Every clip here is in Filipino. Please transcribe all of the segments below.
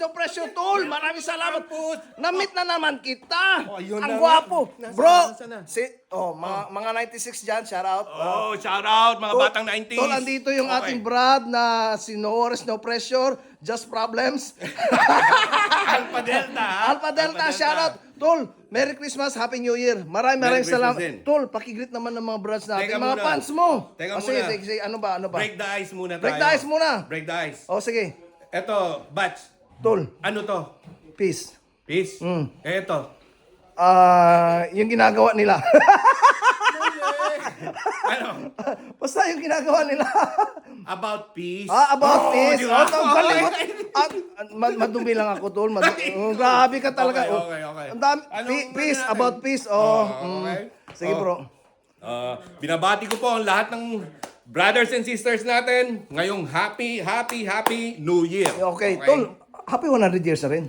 no pressure, tol. Maraming salamat po. Na-meet na naman kita. Oh, yun Ang na gwapo. nga. Nasaan, Bro, nasaan na? mga 96 dyan, shout out. Oh, shout out mga batang 90s. Tol, andito yung Okay. ating Brad na si No Worries, No Pressure, Just Problems. Alpha Delta. ha? Alpha Delta, shout out. Tol, Merry Christmas, Happy New Year. Maraming Merry salamat. Christmas din. Tol, pakigreet naman ng mga brads natin. Teka Mga muna. fans mo. Teka Sige, muna. sige, ano ba? Break the ice muna tayo. Break the ice muna. Break the ice. O, sige. Eto, batch. Tol, Ano to? peace. Peace? Eto. Yung ginagawa nila. Ano? Basta yung ginagawa nila. About peace. About peace. di ba? Ang galing mo. Madumi lang ako, tol. Grabe ka talaga. Okay. Ang dami. Anong Peace, natin? about peace. Okay. Sige, bro. Binabati ko po ang lahat ng brothers and sisters natin. Ngayong happy New Year. Okay, tol. Happy 100 years na rin.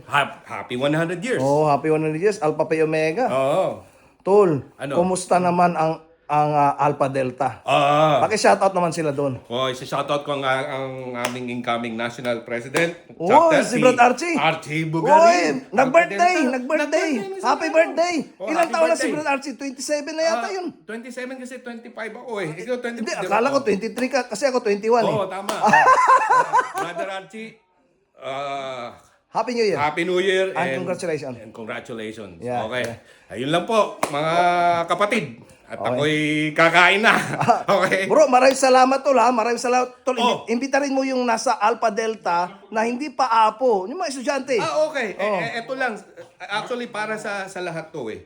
Happy 100 years. Oh, happy 100 years. Alpha Pi Omega. Oo. Tol, Ano? kumusta naman ang Alpha Delta? Paki-shoutout naman sila doon. Shoutout ko ang aming incoming national president. Oy, si Brad Archie. Archie Oy, Bugarin. nag-birthday. Happy birthday. Oh, Ilang happy taon na si birthday. Brad Archie? 27 na yata yun. 27 kasi 25 ako eh. Ikaw 20. Hindi, akala ko 23 ka kasi ako 21 eh. Oo, tama. Brother Archie, Happy New Year. Happy New Year And congratulations. And congratulations. Yeah, Okay. yeah. Ayun lang po, mga kapatid. At ako'y kakain na. Okay. Bro, maraming salamat tol ha. Maraming salamat tol. Oh. Imbitarin mo yung nasa Alpha Delta na hindi pa apo. Yung mga estudyante. Okay. Ito lang. Actually, para sa lahat to eh.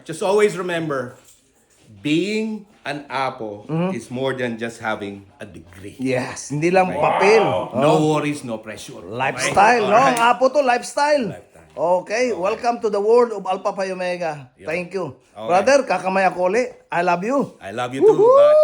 Just always remember, being an apo is more than just having a degree. Yes, hindi lang papel. No worries, no pressure. Lifestyle, no? Ang Alright. apo to, lifestyle. Lifestyle. Okay, welcome to the world of Alpha Pi Omega. Yeah. Thank you. Okay. Brother, kakamay ako ulit. I love you. I love you too, but